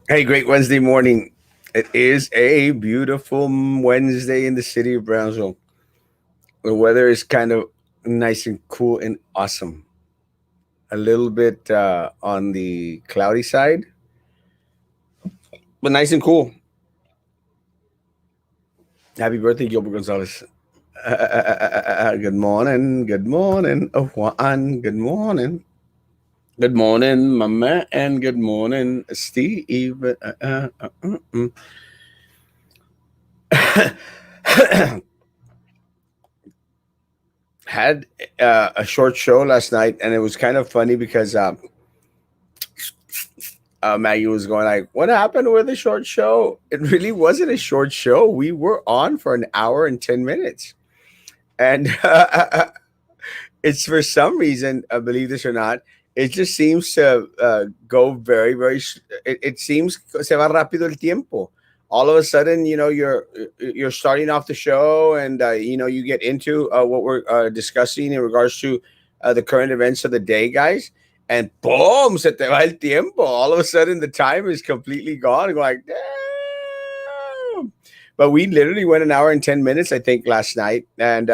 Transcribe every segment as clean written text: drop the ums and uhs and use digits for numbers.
Hey, great Wednesday morning. It is a beautiful Wednesday in the city of Brownsville. The weather is kind of nice and cool and awesome. A little bit on the cloudy side, but nice and cool. Happy birthday, Gilbert Gonzalez. Good morning. Good morning, Juan. Good morning. Good morning, Mama, and good morning, Steve. Had a short show last night, and it was kind of funny because Maggie was going like, "What happened with the short show?" It really wasn't a short show. We were on for an hour and 10 minutes, and it's for some reason, believe this or not, it just seems to go very, very. It seems se va rápido el tiempo. All of a sudden, you're starting off the show, and you get into what we're discussing in regards to the current events of the day, guys. And boom, se te va el tiempo. All of a sudden, the time is completely gone. You're like, damn. But we literally went an hour and 10 minutes, I think, last night, and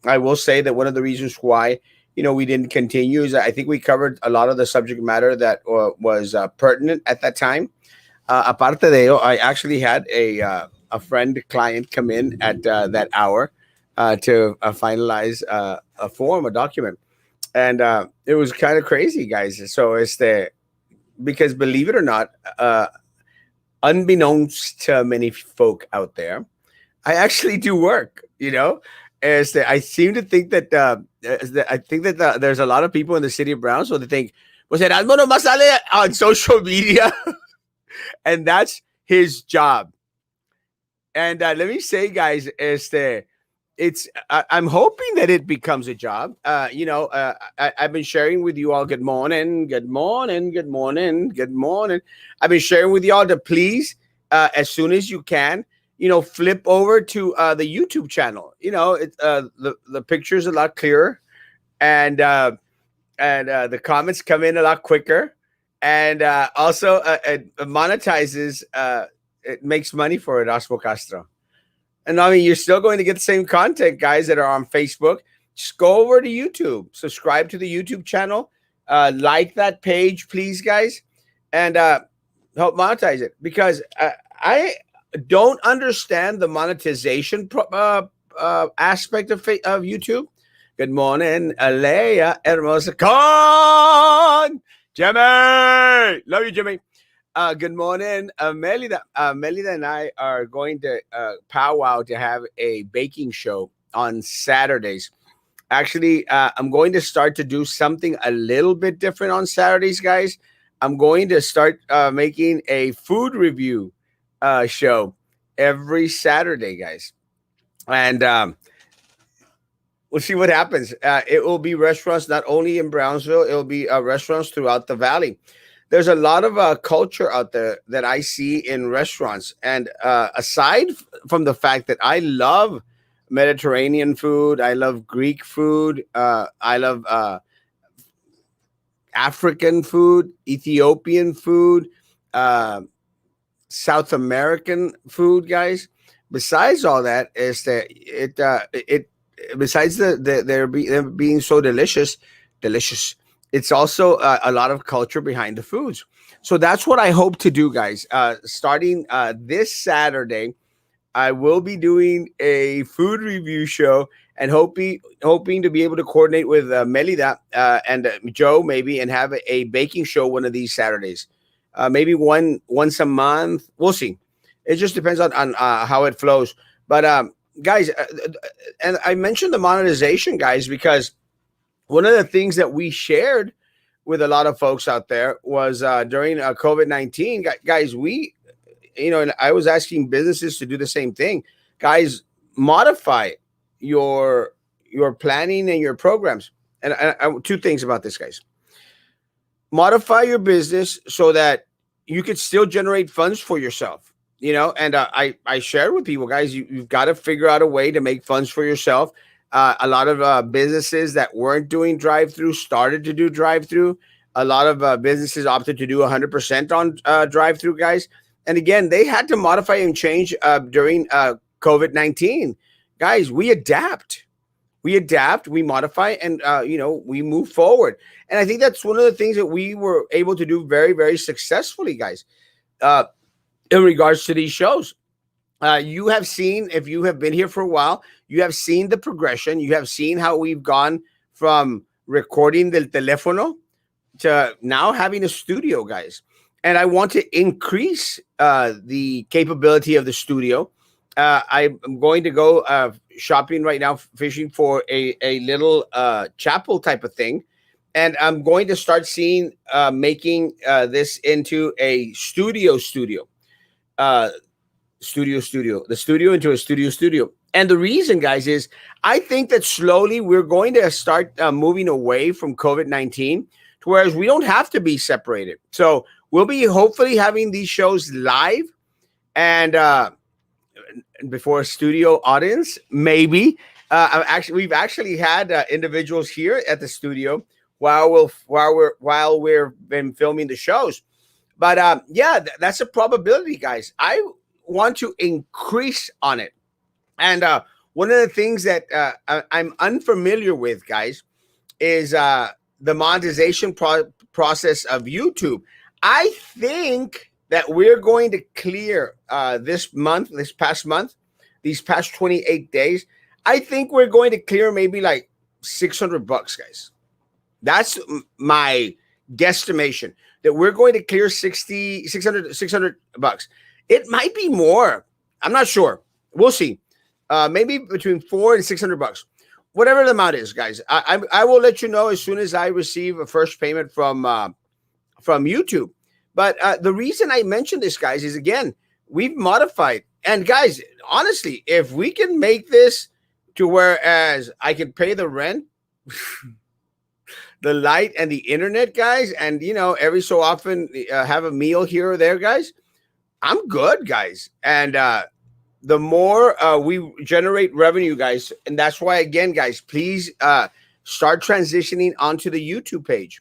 I will say that one of the reasons why we didn't continue is I think we covered a lot of the subject matter that was pertinent at that time. Aparte de ello, I actually had a friend client come in at that hour to finalize a document, and it was kind of crazy, guys. So it's the because believe it or not, unbeknownst to many folk out there, I actually do work. As I seem to think that there's a lot of people in the city of Brownsville that think, "Pues Erasmo nomás sale on social media," and that's his job. And let me say, guys, I'm hoping that it becomes a job. I've been sharing with you all. Good morning, good morning, good morning, good morning. I've been sharing with y'all to please, as soon as you can, flip over to the YouTube channel. The picture's a lot clearer, and the comments come in a lot quicker, and also it monetizes. It makes money for Erasmo Castro. And I mean, you're still going to get the same content, guys, that are on Facebook. Just go over to YouTube, subscribe to the YouTube channel, like that page, please, guys, and help monetize it, because I don't understand the monetization aspect of YouTube. Good morning, Alea Hermosa. Con Jimmy. Love you, Jimmy. Good morning, Melida. Melida and I are going to powwow to have a baking show on Saturdays. Actually, I'm going to start to do something a little bit different on Saturdays, guys. I'm going to start making a food review show every Saturday, guys. And we'll see what happens. It will be restaurants not only in Brownsville, it will be restaurants throughout the valley. There's a lot of culture out there that I see in restaurants. And aside from the fact that I love Mediterranean food, I love Greek food, I love African food, Ethiopian food, uh, South American food, guys. Besides all that, is that it besides them being so delicious. It's also a lot of culture behind the foods. So that's what I hope to do, guys. Starting this Saturday, I will be doing a food review show, and hoping to be able to coordinate with Melida and Joe, maybe, and have a baking show one of these Saturdays. Maybe once a month. We'll see. It just depends on how it flows. But guys, and I mentioned the monetization, guys, because one of the things that we shared with a lot of folks out there was during COVID-19, guys. And I was asking businesses to do the same thing, guys. Modify your planning and your programs. And two things about this, guys. Modify your business so that you could still generate funds for yourself. And I share with people, guys, you've got to figure out a way to make funds for yourself. A lot of businesses that weren't doing drive-through started to do drive-through. A lot of businesses opted to do 100% on drive-through, guys. And again, they had to modify and change during COVID-19. Guys, we adapt, we modify, and we move forward. And I think that's one of the things that we were able to do very, very successfully, guys. Uh, in regards to these shows, you have seen, if you have been here for a while, you have seen the progression. You have seen how we've gone from recording del teléfono to now having a studio, guys. And I want to increase the capability of the studio. I'm going to go shopping right now, fishing for a little chapel type of thing. And I'm going to start seeing making this into a studio. Uh, the studio into a studio. And the reason, guys, is I think that slowly we're going to start moving away from COVID-19 to whereas we don't have to be separated. So we'll be hopefully having these shows live and before a studio audience, maybe. We've actually had individuals here at the studio while we're been filming the shows. But yeah, that's a probability, guys. I want to increase on it. And one of the things that I'm unfamiliar with, guys, is the monetization process of YouTube. I think that we're going to clear this past month, these past 28 days. I think we're going to clear maybe like $600, guys. That's my guesstimation that we're going to clear 600 bucks. It might be more. I'm not sure. We'll see. Maybe between $400 and $600, whatever the amount is, guys. I will let you know as soon as I receive a first payment from YouTube. But the reason I mention this, guys, is again we've modified. And guys, honestly, if we can make this to whereas I can pay the rent, the light, and the internet, guys, and every so often have a meal here or there, guys, I'm good, guys. And the more we generate revenue, guys, and that's why, again, guys, please start transitioning onto the YouTube page.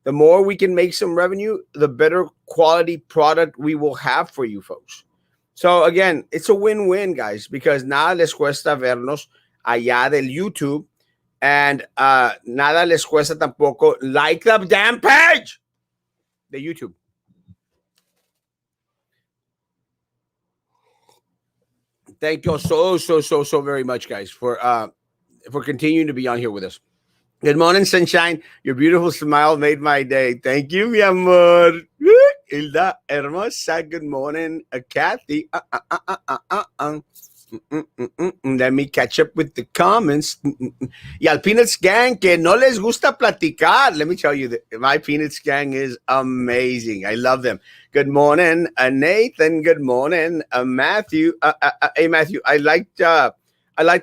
The more we can make some revenue, the better quality product we will have for you folks. So again, it's a win-win, guys, because nada les cuesta vernos allá del YouTube, and nada les cuesta tampoco like the damn page, the YouTube. Thank you so very much, guys, for continuing to be on here with us. Good morning, sunshine. Your beautiful smile made my day. Thank you, mi amor. Hilda hermosa. Good morning, Kathy. Let me catch up with the comments. Y al Peanuts Gang, que no les gusta platicar. Let me tell you, my Peanuts Gang is amazing. I love them. Good morning, Nathan. Good morning, Matthew. Hey, Matthew, I liked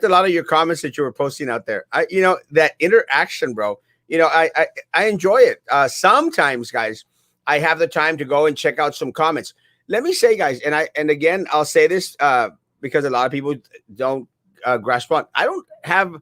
a lot of your comments that you were posting out there. That interaction, bro. I enjoy it. Sometimes, guys, I have the time to go and check out some comments. Let me say, guys, and again, I'll say this because a lot of people don't grasp on. I don't have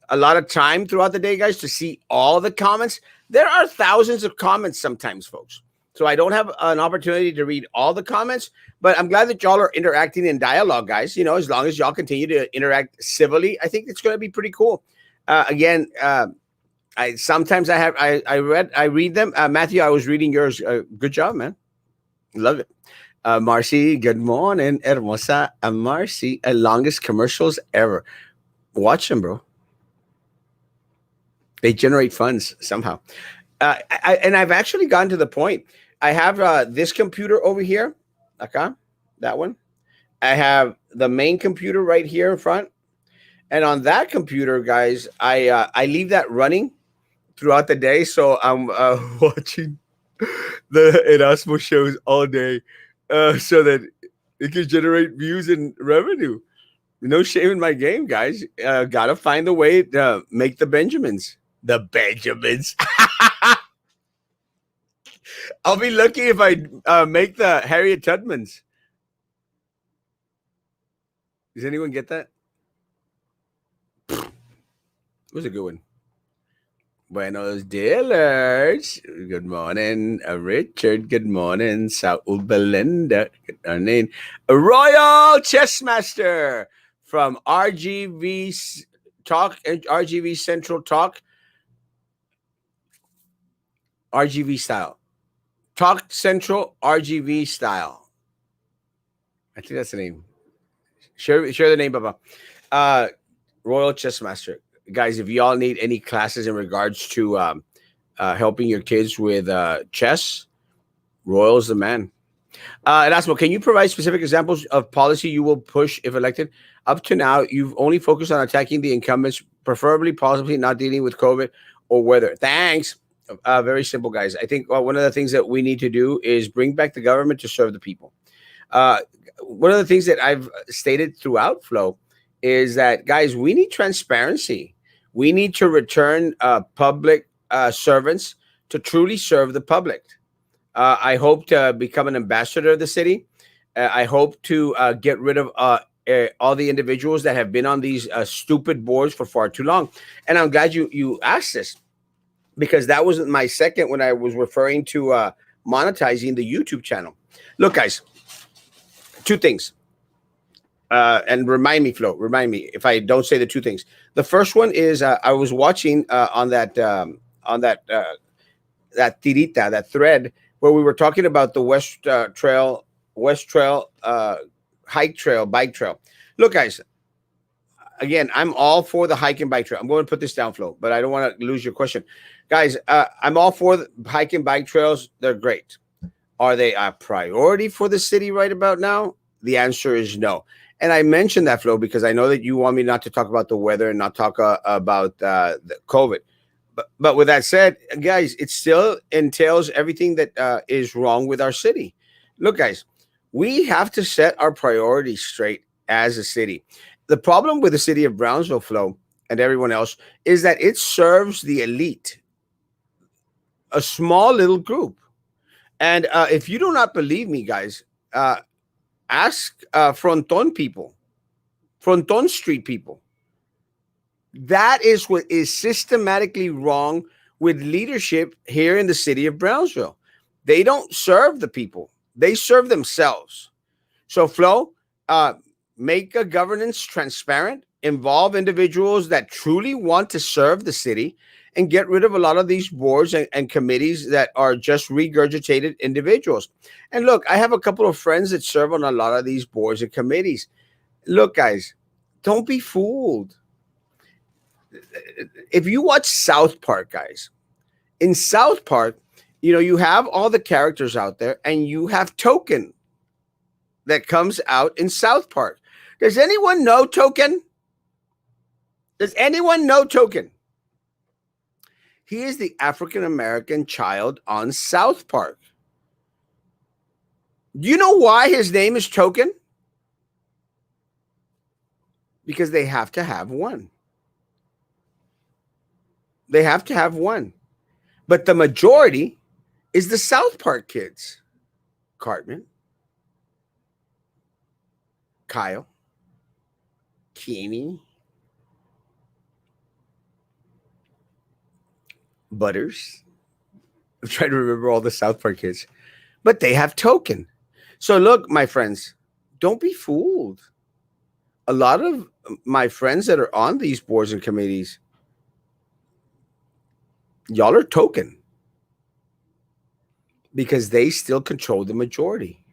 a lot of time throughout the day, guys, to see all the comments. There are thousands of comments sometimes, folks. So I don't have an opportunity to read all the comments, but I'm glad that y'all are interacting in dialogue, guys. As long as y'all continue to interact civilly, I think it's going to be pretty cool. Again, I sometimes I read them. Matthew, I was reading yours. Good job, man. Love it. Marcy, good morning. Hermosa. Marcy, longest commercials ever. Watch them, bro. They generate funds somehow. And I've actually gotten to the point. I have this computer over here. Okay, that one. I have the main computer right here in front. And on that computer, guys, I leave that running throughout the day. So I'm watching the Erasmo shows all day so that it can generate views and revenue. No shame in my game, guys. Gotta find a way to make the Benjamins. The Benjamins. I'll be lucky if I make the Harriet Tubmans. Does anyone get that? It was a good one. Buenos dealers. Good morning, Richard. Good morning, Saul Belinda. Good morning, a Royal Chessmaster from RGV Talk, RGV Central Talk, RGV Style. Talk Central RGV Style. I think that's the name. Share the name, Baba. Uh, Royal Chessmaster. Guys, if y'all need any classes in regards to helping your kids with chess, Royal's the man. Erasmo, can you provide specific examples of policy you will push if elected? Up to now, you've only focused on attacking the incumbents, preferably, possibly not dealing with COVID or weather. Thanks. Very simple, guys. I think one of the things that we need to do is bring back the government to serve the people. Uh, One of the things that I've stated throughout Flow is that, guys, we need transparency. We need to return public servants to truly serve the public. I hope to become an ambassador of the city. I hope to get rid of all the individuals that have been on these stupid boards for far too long. And I'm glad you asked this, because that was my second when I was referring to monetizing the YouTube channel. Look, guys, two things. And remind me, Flo, remind me if I don't say the two things. The first one is I was watching on that that tirita, that thread where we were talking about the West Trail, hike trail, bike trail. Look, guys, again, I'm all for the hike and bike trail. I'm going to put this down, Flo, but I don't want to lose your question. Guys, I'm all for the hike and bike trails. They're great. Are they a priority for the city right about now? The answer is no. And I mentioned that, Flo, because I know that you want me not to talk about the weather and not talk about the COVID. But with that said, guys, it still entails everything that is wrong with our city. Look, guys, we have to set our priorities straight as a city. The problem with the city of Brownsville, Flo, and everyone else is that it serves the elite, a small little group. And if you do not believe me, guys, ask Fronton people, Fronton Street people. That is what is systematically wrong with leadership here in the city of Brownsville. They don't serve the people. They serve themselves. So, Flo, make a governance transparent, involve individuals that truly want to serve the city, and get rid of a lot of these boards and committees that are just regurgitated individuals. And look, I have a couple of friends that serve on a lot of these boards and committees. Look, guys, don't be fooled. If you watch South Park, guys, in South Park, you have all the characters out there, and you have Token that comes out in South Park. Does anyone know Token? Does anyone know Token? He is the African American child on South Park. Do you know why his name is Token? Because they have to have one. They have to have one. But the majority is the South Park kids. Cartman, Kyle, Keeney, Butters. I'm trying to remember all the South Park kids. But they have Token. So look, my friends, don't be fooled. A lot of my friends that are on these boards and committees, y'all are Token, because they still control the majority.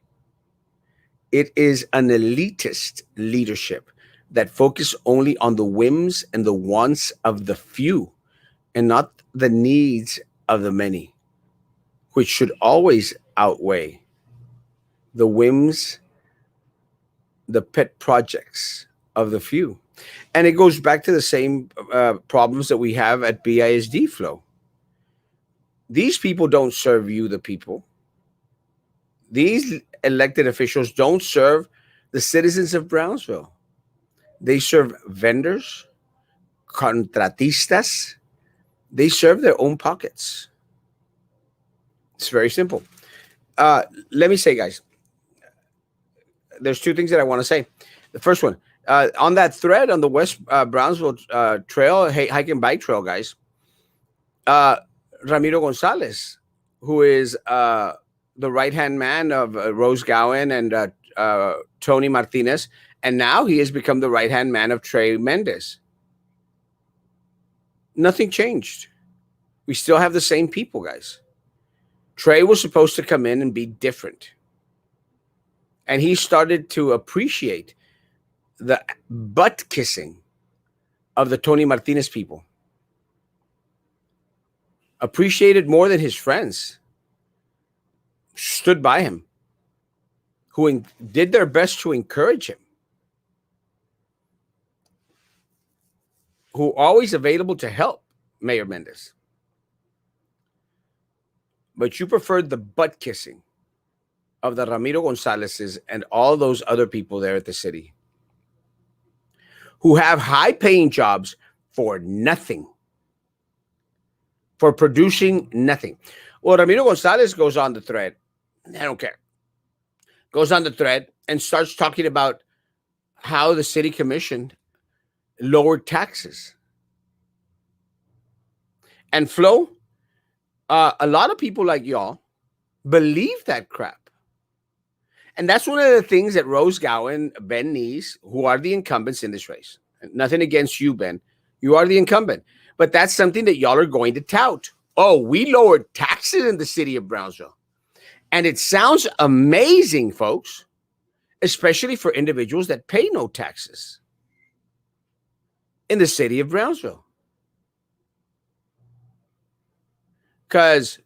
It is an elitist leadership that focus only on the whims and the wants of the few and not the needs of the many, which should always outweigh the whims, the pet projects of the few. And it goes back to the same problems that we have at BISD, Flow. These people don't serve you, the people. These elected officials don't serve the citizens of Brownsville. They serve vendors, contratistas. They serve their own pockets. It's very simple. Let me say, guys, there's two things that I want to say. The first one, on that thread on the West Brownsville trail, hike and bike trail, guys, Uh, Ramiro Gonzalez, who is the right hand man of Rose Gowen and Tony Martinez, and now he has become the right hand man of Trey Mendez. Nothing changed. We still have the same people, guys. Trey was supposed to come in and be different. And he started to appreciate the butt kissing of the Tony Martinez people. Appreciated more than his friends. Stood by him. Who did their best to encourage him. Who always available to help Mayor Mendez. But you preferred the butt kissing of the Ramiro Gonzalez's and all those other people there at the city who have high paying jobs for nothing, for producing nothing. Well, Ramiro Gonzalez goes on the thread. I don't care. Goes on the thread and starts talking about how the city commission lowered taxes. And Flo, a lot of people like y'all believe that crap. And that's one of the things that Rose Gowen, Ben Nees, who are the incumbents in this race. Nothing against you, Ben. You are the incumbent. But that's something that y'all are going to tout. Oh, we lowered taxes in the city of Brownsville. And it sounds amazing, folks, especially for individuals that pay no taxes in the city of Brownsville. Because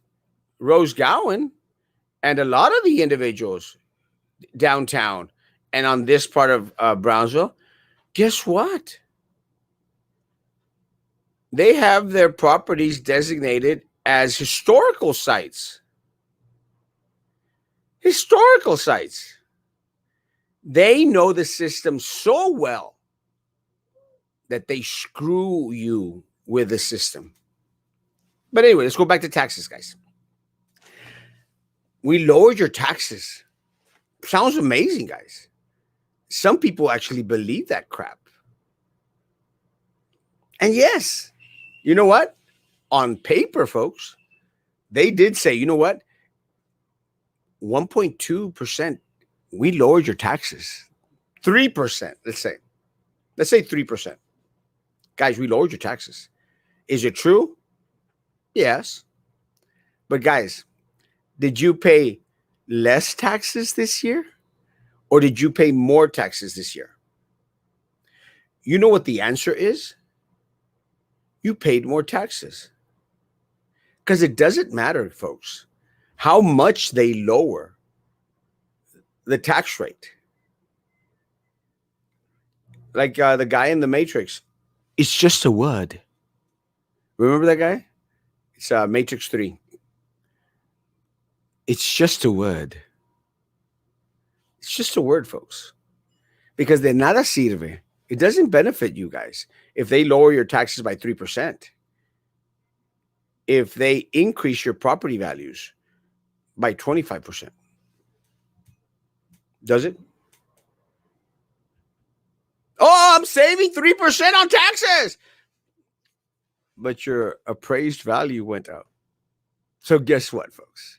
Rose Gowen and a lot of the individuals downtown and on this part of Brownsville, guess what? They have their properties designated as historical sites. Historical sites. They know the system so well that they screw you with the system. But anyway, let's go back to taxes, guys. We lowered your taxes. Sounds amazing, guys. Some people actually believe that crap. And yes, you know what? On paper, folks, they did say, you know what? 1.2%, we lowered your taxes. 3%, let's say. Let's say 3%. Guys, we lowered your taxes. Is it true? Yes. But guys, did you pay less taxes this year? Or did you pay more taxes this year? You know what the answer is? You paid more taxes. Because it doesn't matter, folks, how much they lower the tax rate. Like the guy in the Matrix, it's just a word. Remember that guy? It's Matrix 3. It's just a word. It's just a word, folks. Because de nada sirve. It doesn't benefit you guys if they lower your taxes by 3%. If they increase your property values by 25%. Does it? Oh, I'm saving 3% on taxes. But your appraised value went up. So guess what, folks?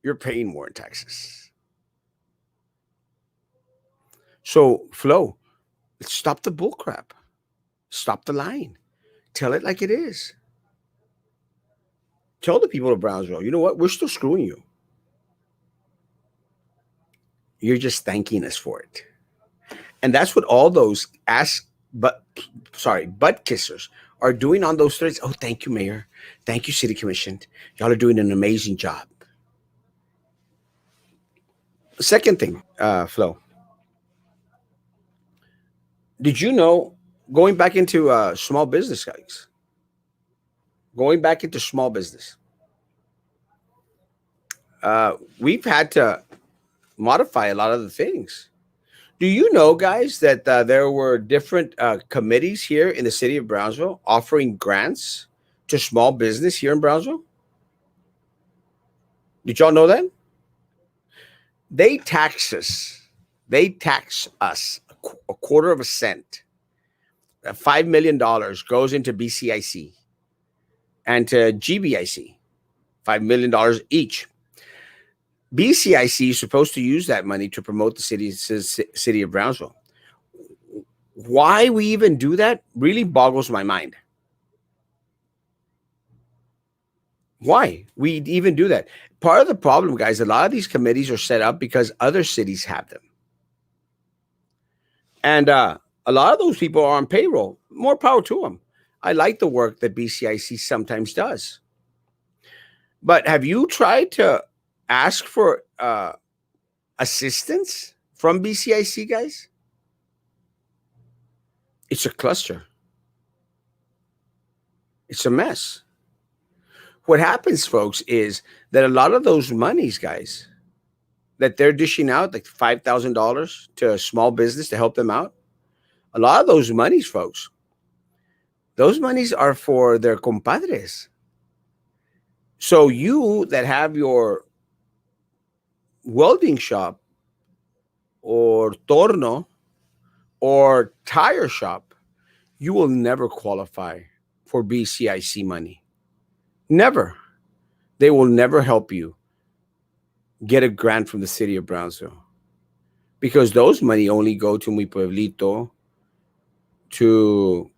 You're paying more in taxes. So, Flo, stop the bullcrap. Stop the lying. Tell it like it is. Tell the people of Brownsville, you know what? We're still screwing you. You're just thanking us for it. And that's what all those butt kissers are doing on those threads. Oh, thank you, Mayor. Thank you, City Commission. Y'all are doing an amazing job. Second thing, Flo. Did you know, going back into small business, guys, going back into small business, we've had to modify a lot of the things. Do you know, guys, that there were different committees here in the city of Brownsville offering grants to small business here in Brownsville? Did y'all know that? They tax us. They tax us a quarter of a cent. $5 million goes into BCIC. and to GBIC, $5 million each. BCIC is supposed to use that money to promote the city of Brownsville. Why we even do that really boggles my mind. Why we even do that? Part of the problem, guys, a lot of these committees are set up because other cities have them. And a lot of those people are on payroll. More power to them. I like the work that BCIC sometimes does. But have you tried to ask for assistance from BCIC, guys? It's a cluster. It's a mess. What happens, folks, is that a lot of those monies, guys, that they're dishing out, like $5,000 to a small business to help them out, a lot of those monies, folks, those monies are for their compadres. So you that have your welding shop or torno or tire shop, you will never qualify for BCIC money. Never. They will never help you get a grant from the city of Brownsville because those money only go to Mi Pueblito, to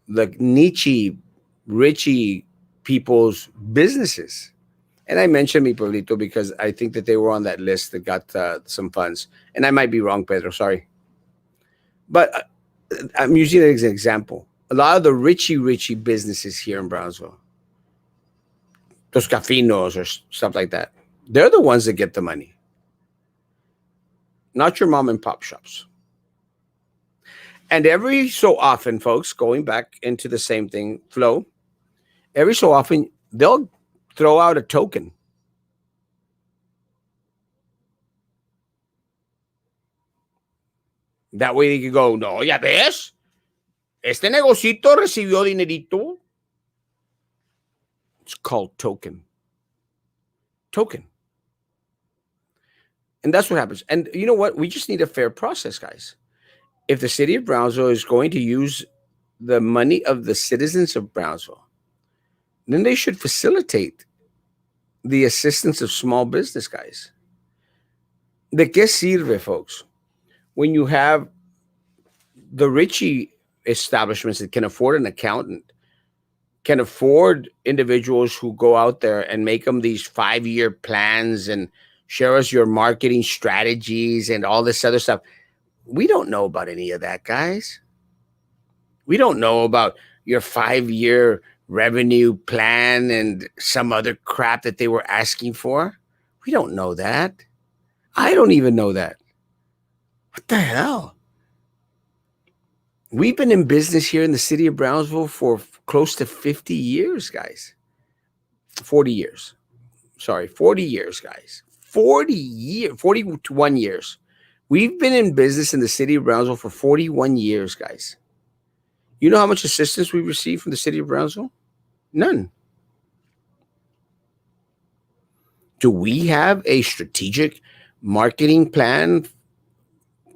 the niche, richy people's businesses. And I mentioned Mi Pueblito because I think that they were on that list that got some funds. And I might be wrong, Pedro. Sorry. But I'm using it as an example. A lot of the richy businesses here in Brownsville, those cafinos or stuff like that, they're the ones that get the money, not your mom and pop shops. And every so often, folks, going back into the same thing, flow, every so often, they'll throw out a token. That way they can go, no, ya ves, este negocito recibió dinerito. It's called token. Token. And that's what happens. And you know what? We just need a fair process, guys. If the city of Brownsville is going to use the money of the citizens of Brownsville, then they should facilitate the assistance of small business guys. ¿De qué sirve, folks, when you have the richy establishments that can afford an accountant, can afford individuals who go out there and make them these 5-year plans and share us your marketing strategies and all this other stuff? We don't know about any of that, guys. We don't know about your 5-year revenue plan and some other crap that they were asking for. We don't know that. I don't even know that. What the hell? We've been in business here in the city of Brownsville for close to 50 years, guys. 40 years. Sorry, 40 years, guys. 41 years. We've been in business in the city of Brownsville for 41 years, guys. You know how much assistance we received from the city of Brownsville? None. Do we have a strategic marketing plan,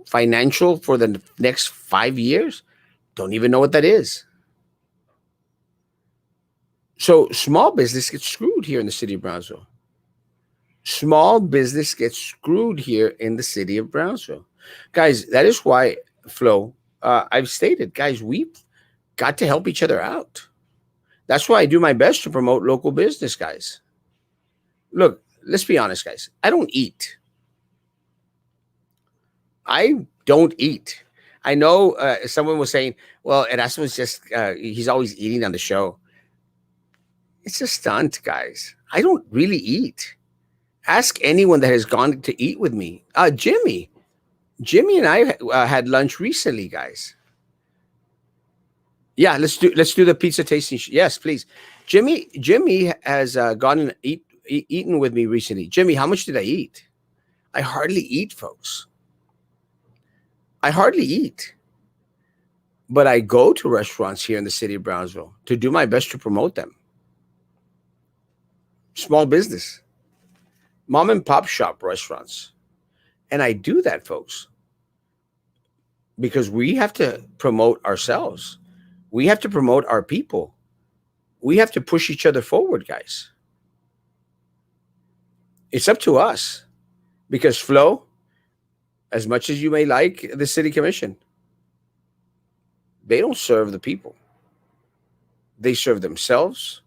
financial, for the next 5 years? Don't even know what that is. So small business gets screwed here in the city of Brownsville. Small business gets screwed here in the city of Brownsville. Guys, that is why, Flo, I've stated, guys, we've got to help each other out. That's why I do my best to promote local business, guys. Look, let's be honest, guys. I don't eat. I don't eat. I know someone was saying, well, Erasmo's just, he's always eating on the show. It's a stunt, guys. I don't really eat. Ask anyone that has gone to eat with me. Jimmy and I had lunch recently, guys. Yeah, let's do the pizza tasting. Yes, please. Jimmy has gone and eaten with me recently. Jimmy, how much did I eat? I hardly eat, folks. I hardly eat. But I go to restaurants here in the city of Brownsville to do my best to promote them. Small business, mom and pop shop restaurants. And I do that, folks, because we have to promote ourselves. We have to promote our people. We have to push each other forward, guys. It's up to us because Flo, as much as you may like the city commission, they don't serve the people. They serve themselves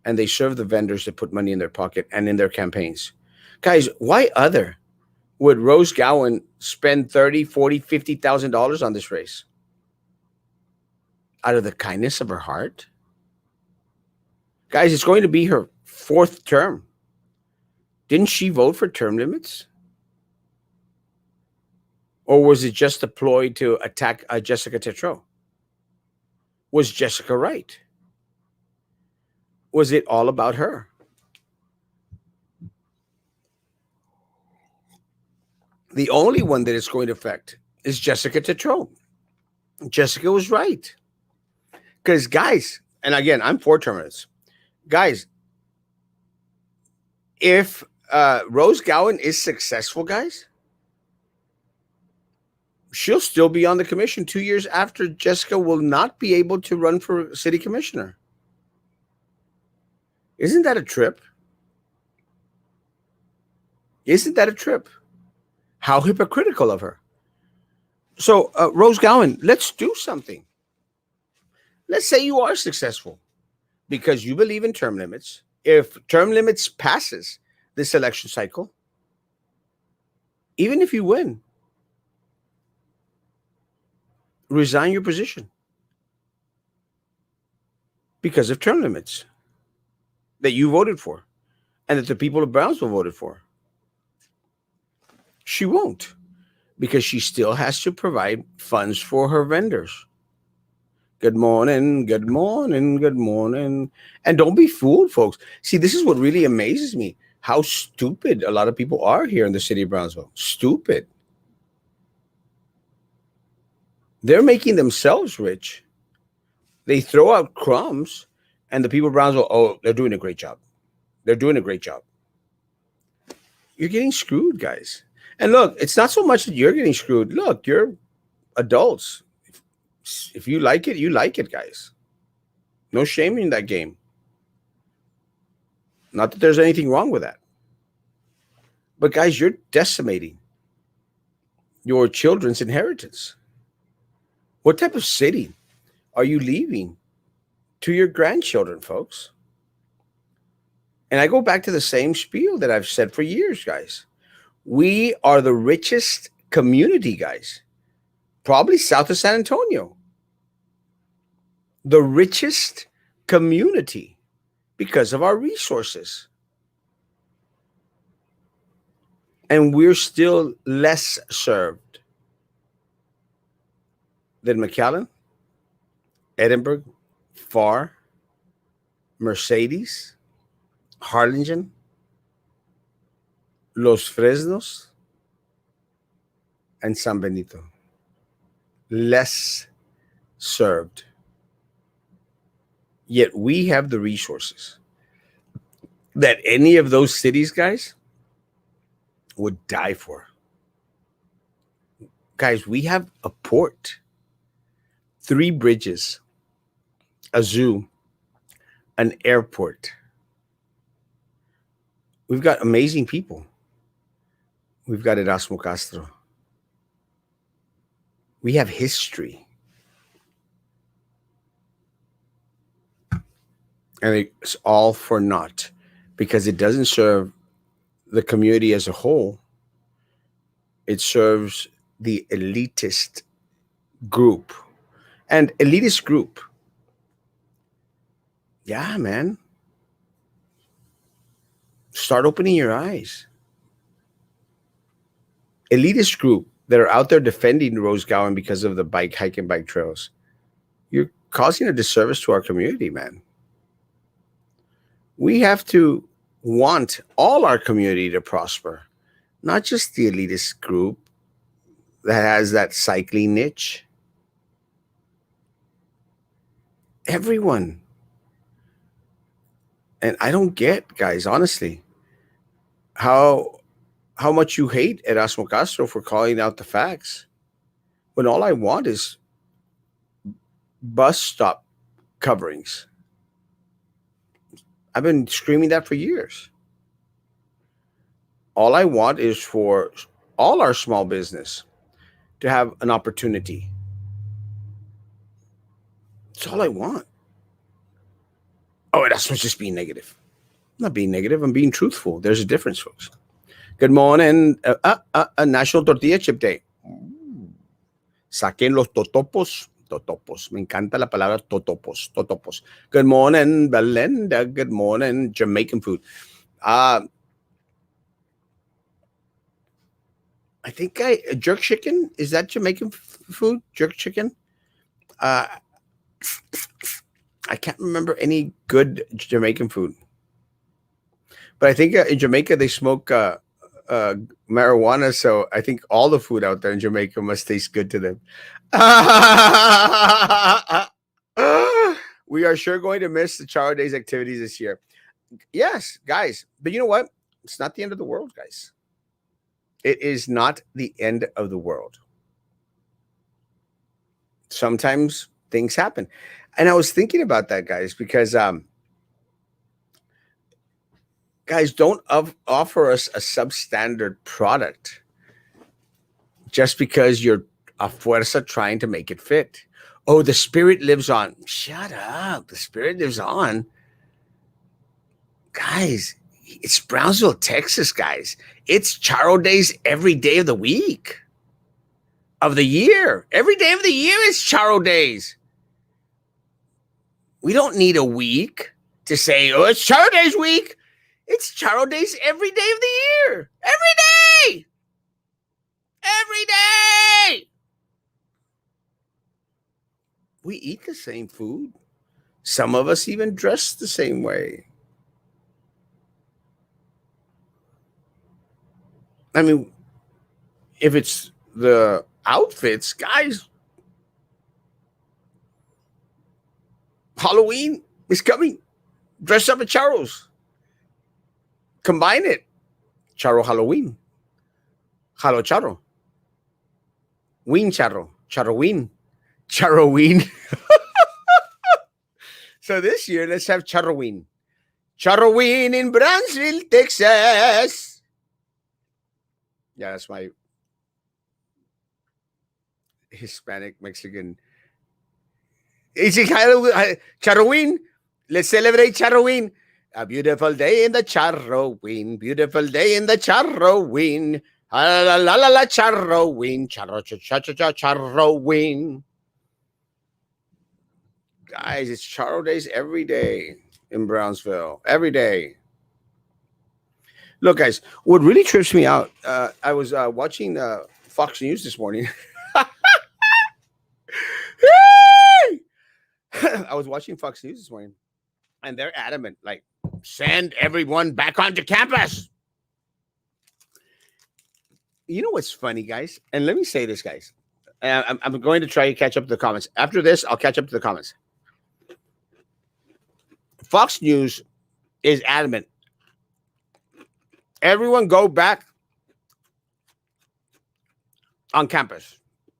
and they serve the vendors that put money in their pocket and in their campaigns. Guys, why other would Rose Gowan spend 30, 40, $50,000 on this race? Out of the kindness of her heart? Guys, it's going to be her fourth term. Didn't she vote for term limits? Or was it just a ploy to attack Jessica Tetreault? Was Jessica right? Was it all about her? The only one that it's going to affect is Jessica Tetreault. Jessica was right. Because, guys, and again, I'm for term limits. Guys, if Rose Gowan is successful, guys, she'll still be on the commission 2 years after Jessica will not be able to run for city commissioner. Isn't that a trip? Isn't that a trip? How hypocritical of her. So, Rose Gowan, let's do something. Let's say you are successful because you believe in term limits. If term limits passes this election cycle, even if you win, resign your position because of term limits that you voted for and that the people of Brownsville voted for. She won't because she still has to provide funds for her vendors. Good morning, good morning, good morning. And don't be fooled, folks. See, this is what really amazes me, how stupid a lot of people are here in the city of Brownsville. Stupid. They're making themselves rich. They throw out crumbs, and the people of Brownsville, oh, they're doing a great job. They're doing a great job. You're getting screwed, guys. And look, it's not so much that you're getting screwed. Look, you're adults. If you like it, you like it, guys. No shame in that game. Not that there's anything wrong with that. But, guys, you're decimating your children's inheritance. What type of city are you leaving to your grandchildren, folks? And I go back to the same spiel that I've said for years, guys. We are the richest community, guys, probably south of San Antonio. The richest community because of our resources. And we're still less served than McAllen, Edinburgh, Farr, Mercedes, Harlingen, Los Fresnos, and San Benito. Less served. Yet we have the resources that any of those cities, guys, would die for. Guys, we have a port, 3 bridges, a zoo, an airport. We've got amazing people. We've got Erasmo Castro. We have history. And it's all for naught because it doesn't serve the community as a whole. It serves the elitist group. And elitist group, yeah, man. Start opening your eyes. Elitist group that are out there defending Rose Gowan because of the bike, hike, and bike trails. You're causing a disservice to our community, man. We have to want all our community to prosper, not just the elitist group that has that cycling niche. Everyone. And I don't get, guys, honestly, how much you hate Erasmo Castro for calling out the facts when all I want is bus stop coverings. I've been screaming that for years. All I want is for all our small business to have an opportunity. That's all I want. Oh, that's just being negative. I'm not being negative. I'm being truthful. There's a difference, folks. Good morning. National Tortilla Chip Day. Saquen los totopos. Totopos. Me encanta la palabra totopos. Totopos. Good morning, Belinda. Good morning, Jamaican food. I think jerk chicken. Is that Jamaican food? Jerk chicken. Uh, I can't remember any good Jamaican food, but I think in Jamaica they smoke marijuana, so I think all the food out there in Jamaica must taste good to them. We are sure going to miss the Charo Days activities this year. Yes, guys, but you know what? It's not the end of the world, guys. It is not the end of the world. Sometimes things happen. And I was thinking about that, guys, because guys, don't offer us a substandard product just because you're a fuerza trying to make it fit. Oh, the spirit lives on. Shut up. The spirit lives on. Guys, it's Brownsville, Texas, guys. It's Charo Days every day of the week, of the year. Every day of the year is Charo Days. We don't need a week to say, oh, it's Charo Days week. It's Charo Days every day of the year. Every day. Every day. We eat the same food. Some of us even dress the same way. I mean, if it's the outfits, guys, Halloween is coming. Dress up at Charo's. Combine it. Charo Halloween. Halo Charo. Ween Charo. Charoween. Charoween. So this year, let's have Charoween. Charoween in Brownsville, Texas. Yeah, that's my Hispanic Mexican. Is it Charoween? Let's celebrate Charoween. A beautiful day in the Charoween. Beautiful day in the Charoween. La la la la la Charoween. Charoween. Guys, it's Charo Days every day in Brownsville. Every day. Look, guys, what really trips me out, I was watching Fox News this morning. I was watching Fox News this morning, and they're adamant, like, send everyone back onto campus. You know what's funny, guys? And let me say this, guys. I'm going to try to catch up to the comments. After this, I'll catch up to the comments. Fox News is adamant. Everyone go back on campus,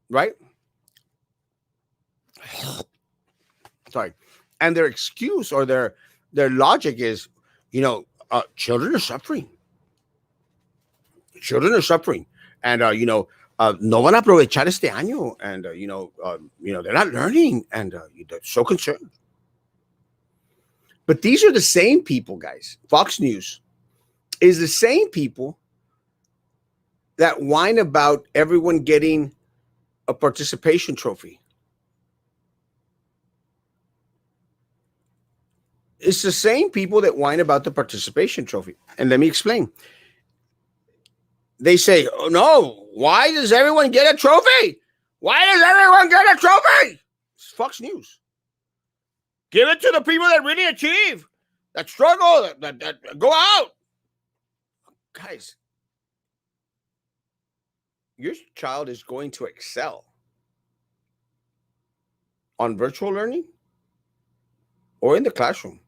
right? Sorry. And their excuse or their logic is, children are suffering. Children are suffering. And, no van a aprovechar este año. And, they're not learning. And they're so concerned. But these are the same people, guys. Fox News is the same people that whine about everyone getting a participation trophy. It's the same people that whine about the participation trophy. And let me explain. They say, oh, no, why does everyone get a trophy? Why does everyone get a trophy? It's Fox News. Give it to the people that really achieve, that struggle, that go out. Guys, your child is going to excel on virtual learning or in the classroom.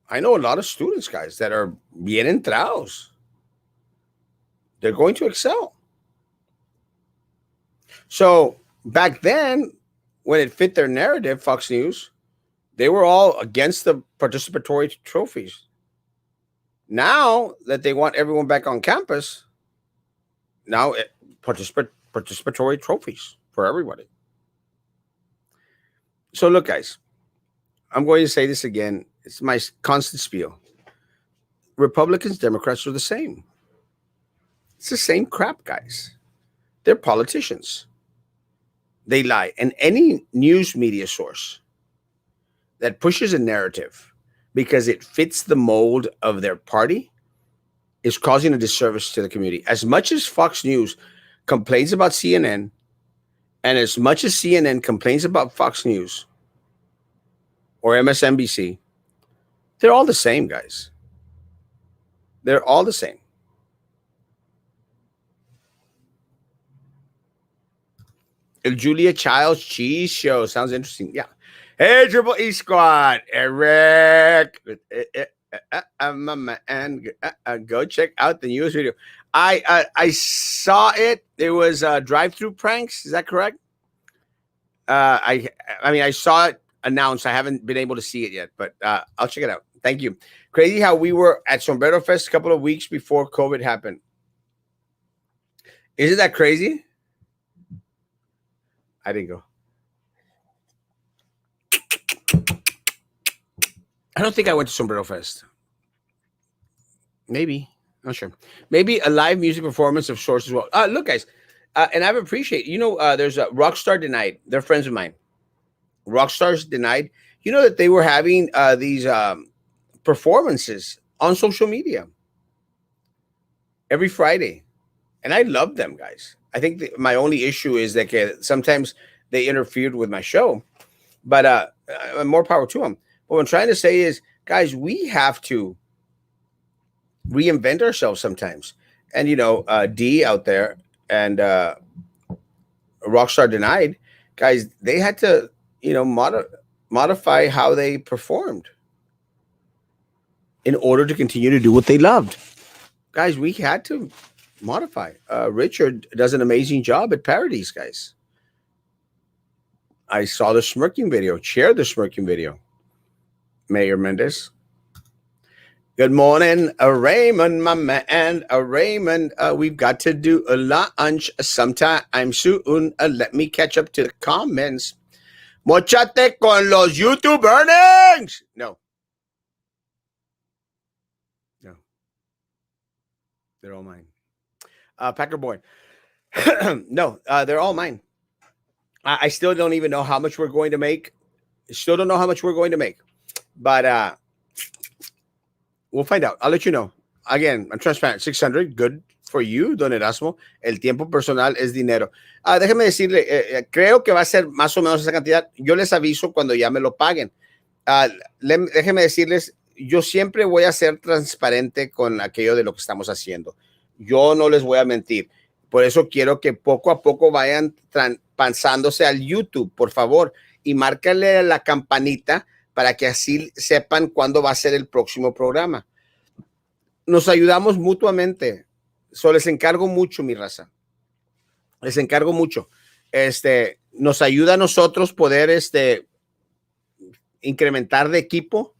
I know a lot of students, guys, that are bien entrados. They're going to excel. So back then, when it fit their narrative, Fox News, They were all against the participatory trophies. Now that they want everyone back on campus, now participatory trophies for everybody. So look, guys, I'm going to say this again. It's my constant spiel. Republicans, Democrats are the same. It's the same crap, guys. They're politicians. They lie. And any news media source that pushes a narrative because it fits the mold of their party is causing a disservice to the community. As much as Fox News complains about CNN, and as much as CNN complains about Fox News or MSNBC, they're all the same, guys. They're all the same. El Julia Childs Cheese Show sounds interesting. Yeah. Hey, Triple E Squad, Eric. And go check out the newest video. I saw it. It was drive-through pranks. Is that correct? I mean, I saw it announced. I haven't been able to see it yet, but I'll check it out. Thank you. Crazy how we were at Sombrero Fest a couple of weeks before COVID happened. Isn't that crazy? I didn't go. I don't think I went to Sombrero Fest. Maybe. Not sure. Maybe a live music performance of sorts as well. Look, guys, and I appreciate, there's a Rockstar Denied. They're friends of mine. Rockstars Denied. You know that they were having these performances on social media every Friday. And I love them, guys. I think my only issue is that sometimes they interfered with my show, but more power to them. What I'm trying to say is, guys, we have to reinvent ourselves sometimes. And, D out there and Rockstar Denied, guys, they had to, modify how they performed in order to continue to do what they loved. Guys, we had to modify. Richard does an amazing job at parodies, guys. I saw the smirking video. Share the smirking video. Mayor Mendez. Good morning, Raymond, my man, Raymond. We've got to do a lunch sometime soon. Let me catch up to the comments. Mochate con los YouTube earnings. No. They're all mine. Packer Boy. No, they're all mine. I still don't even know how much we're going to make. Still don't know how much we're going to make. But we'll find out. I'll let you know. Again, I'm transparent. 600, good for you, don Erasmo. El tiempo personal es dinero. Déjeme decirle, creo que va a ser más o menos esa cantidad. Yo les aviso cuando ya me lo paguen. Déjeme decirles, yo siempre voy a ser transparente con aquello de lo que estamos haciendo. Yo no les voy a mentir. Por eso quiero que poco a poco vayan pasándose al YouTube, por favor, y márcale la campanita para que así sepan cuándo va a ser el próximo programa. Nos ayudamos mutuamente. Les encargo mucho, mi raza. Les encargo mucho. Nos ayuda a nosotros poder incrementar de equipo,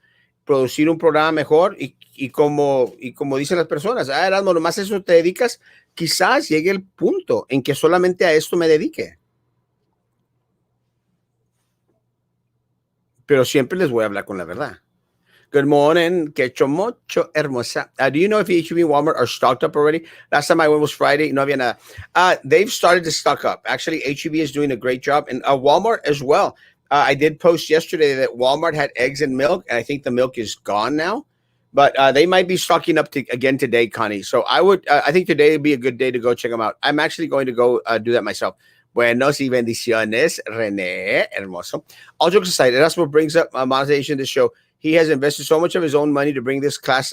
producir un programa mejor y como dicen las personas, Erasmo, nomás eso te dedicas, quizás llegue el punto en que solamente a esto me dedique. Pero siempre les voy a hablar con la verdad. Good morning, que chomocho hermosa. Do you know if H-E-B and Walmart are stocked up already? Last time I went was Friday. No había nada. They've started to stock up. Actually, H-E-B is doing a great job, and Walmart as well. I did post yesterday that Walmart had eggs and milk, and I think the milk is gone now. But they might be stocking up again today, Connie. So I think today would be a good day to go check them out. I'm actually going to go do that myself. Buenos y bendiciones, René, hermoso. All jokes aside, Erasmo brings up monetization to the show. He has invested so much of his own money to bring this class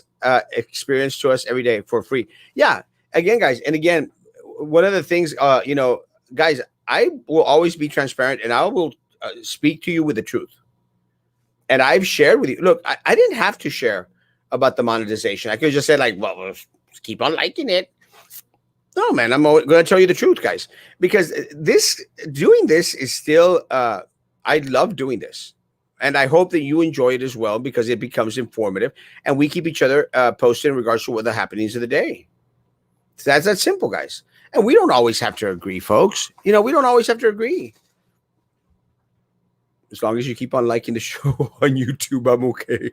experience to us every day for free. Yeah, again, guys, and again, one of the things, guys, I will always be transparent, and I will speak to you with the truth. And I've shared with you. Look, I didn't have to share about the monetization. I could have just said, well, keep on liking it. No, man, I'm going to tell you the truth, guys, because doing this is still, I love doing this. And I hope that you enjoy it as well because it becomes informative, and we keep each other posted in regards to what the happenings of the day. So that's that simple, guys. And we don't always have to agree, folks. We don't always have to agree. As long as you keep on liking the show on YouTube, I'm okay.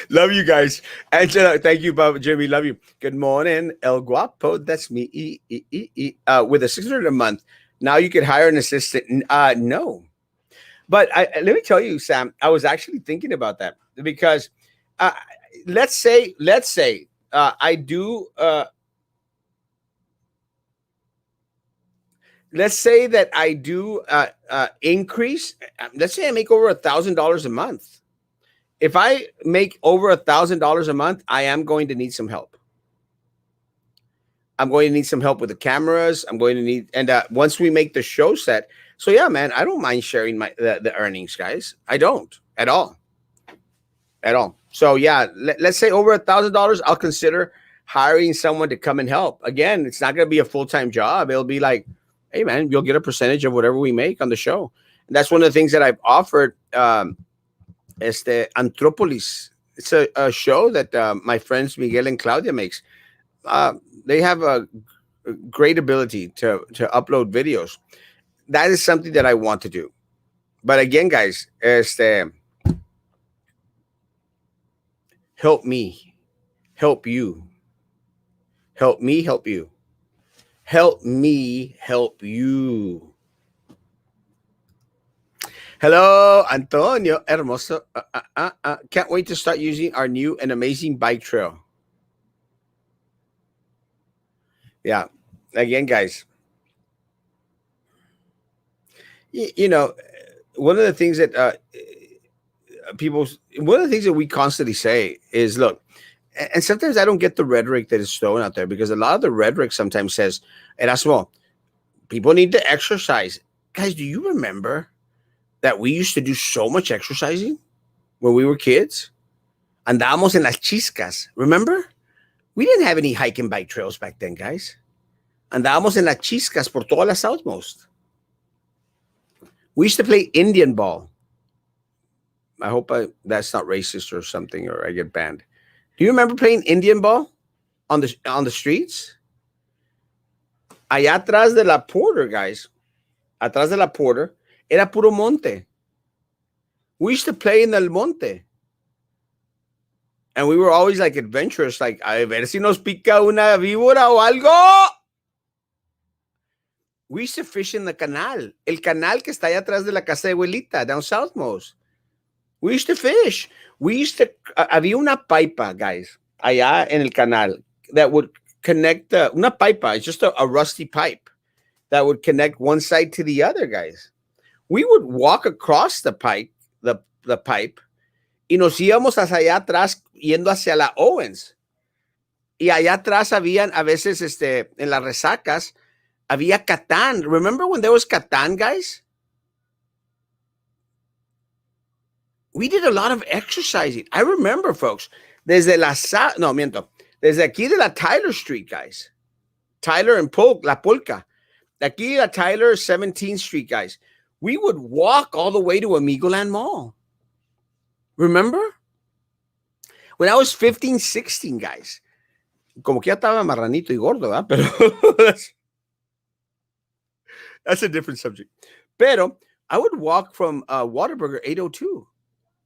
Love you guys. Angela, thank you, Bob. Jimmy, love you. Good morning, El Guapo. That's me. With a 600 a month. Now you could hire an assistant. No. But let me tell you, Sam, I was actually thinking about that because uh, let's say I do. Let's say that I do increase. Let's say I make over $1,000 a month. If I make over $1,000 a month, I am going to need some help. I'm going to need some help with the cameras. I'm going to need, and once we make the show set, so yeah, man, I don't mind sharing the earnings, guys. I don't at all, at all. So yeah, let's say over $1,000, I'll consider hiring someone to come and help. Again, it's not going to be a full-time job. It'll be like, hey, man, you'll get a percentage of whatever we make on the show. And that's one of the things that I've offered. Anthropolis. It's a show that my friends Miguel and Claudia makes. They have a great ability to upload videos. That is something that I want to do. But again, guys, help me, help you, help me, help you, help me, help you. Hello, Antonio Hermoso. Can't wait to start using our new and amazing bike trail. Yeah. Again, guys, you know, one of the things that one of the things that we constantly say is, look, and sometimes I don't get the rhetoric that is thrown out there because a lot of the rhetoric sometimes says, Erasmo, people need to exercise. Guys, do you remember that we used to do so much exercising when we were kids? Andábamos en las chiscas. Remember? We didn't have any hike and bike trails back then, guys. Andábamos en las chiscas por toda la Southmost. We used to play Indian ball. I hope that's not racist or something, or I get banned. Do you remember playing Indian ball on the streets? Allá atrás de la Porter, guys. Atrás de la Porter era puro monte. We used to play in el monte. And we were always like adventurous, like, a ver si nos pica una víbora o algo. We used to fish in the canal. El canal que está allá atrás de la casa de abuelita, down Southmost. We used to fish. We used to, había una pipa, guys, allá en el canal that would connect, una pipa, it's just a rusty pipe that would connect one side to the other, guys. We would walk across the pipe, the pipe, y nos íbamos hacia allá atrás, yendo hacia la Owens. Y allá atrás habían, a veces, en las resacas, había Catán. Remember when there was Catán, guys? We did a lot of exercising. I remember, folks, desde desde aquí de la Tyler Street, guys. Tyler and La Polka. De aquí de la Tyler 17th Street, guys. We would walk all the way to Amigoland Mall. Remember? When I was 15, 16, guys. Como que ya estaba marranito y gordo, ¿verdad? Pero that's a different subject. Pero I would walk from Whataburger 802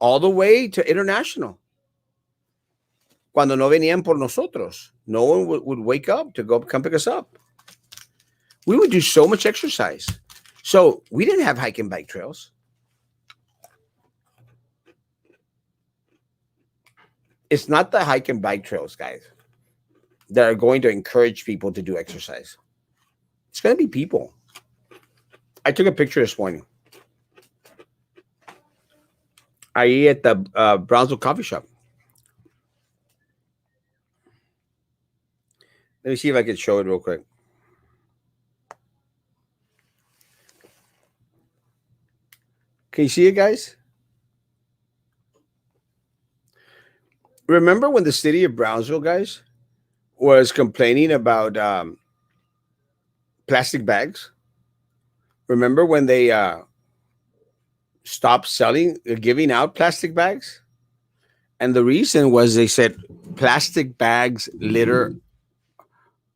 all the way to International. Cuando no venían por nosotros. No one would wake up to come pick us up. We would do so much exercise. So we didn't have hike and bike trails. It's not the hike and bike trails, guys, that are going to encourage people to do exercise. It's going to be people. I took a picture this morning. Ahí at the Brownsville coffee shop. Let me see if I can show it real quick. Can you see it, guys? Remember when the city of Brownsville, guys, was complaining about plastic bags? Remember when they stopped selling, giving out plastic bags. And the reason was they said plastic bags litter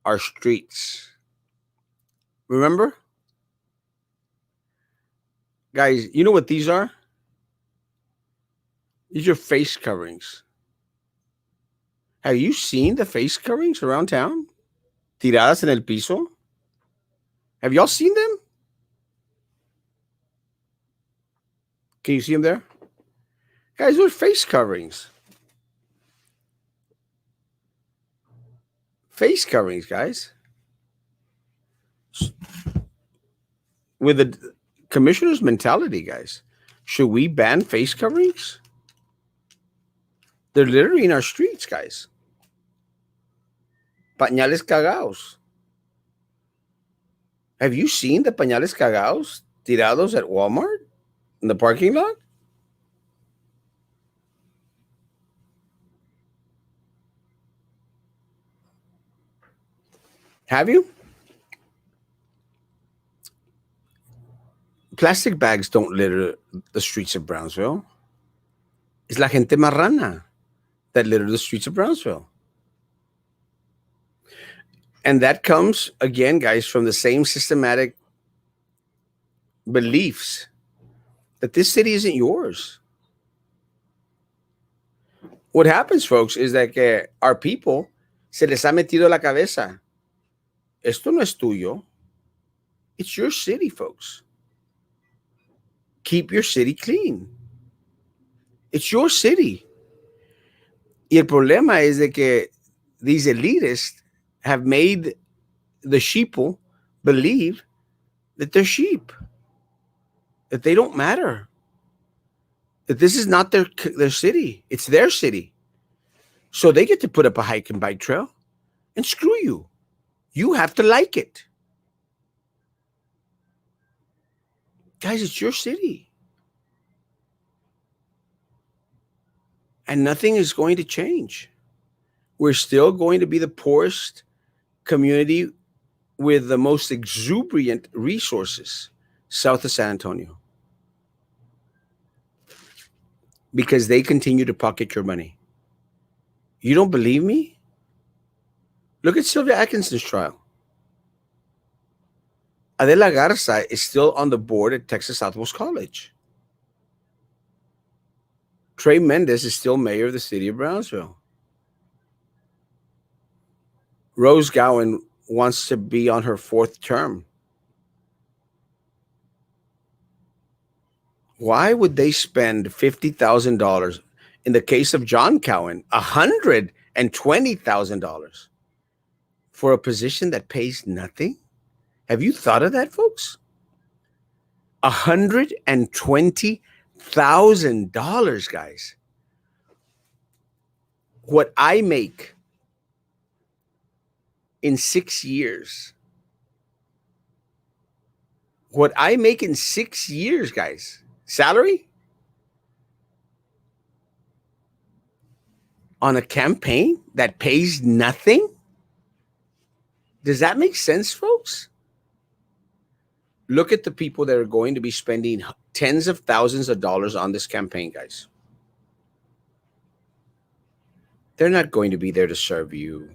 our streets. Remember? Guys, you know what these are? These are face coverings. Have you seen the face coverings around town? Tiradas en el piso? Have y'all seen them? Can you see them there? Guys, those are face coverings. Face coverings, guys. With the commissioner's mentality, guys. Should we ban face coverings? They're littering our streets, guys. Pañales cagados. Have you seen the pañales cagados tirados at Walmart in the parking lot? Have you? Plastic bags don't litter the streets of Brownsville. It's la gente marrana that litter the streets of Brownsville. And that comes, again, guys, from the same systematic beliefs that this city isn't yours. What happens, folks, is that our people se les ha metido la cabeza. Esto no es tuyo. It's your city, folks. Keep your city clean. It's your city. Y el problema es de que these elitists have made the sheeple believe that they're sheep, that they don't matter, that this is not their city. It's their city. So they get to put up a hike and bike trail, and screw you. You have to like it. Guys, it's your city. And nothing is going to change. We're still going to be the poorest community with the most exuberant resources south of San Antonio, because they continue to pocket your money. You don't believe me? Look at Sylvia Atkinson's trial. Adela Garza is still on the board at Texas Southwest College. Trey Mendez is still mayor of the city of Brownsville. Rose Gowen wants to be on her fourth term. Why would they spend $50,000? In the case of John Cowan, $120,000 for a position that pays nothing? Have you thought of that, folks? $120,000, guys. What I make in 6 years. What I make in 6 years, guys. Salary? On a campaign that pays nothing? Does that make sense, folks? Look at the people that are going to be spending tens of thousands of dollars on this campaign, guys. They're not going to be there to serve you.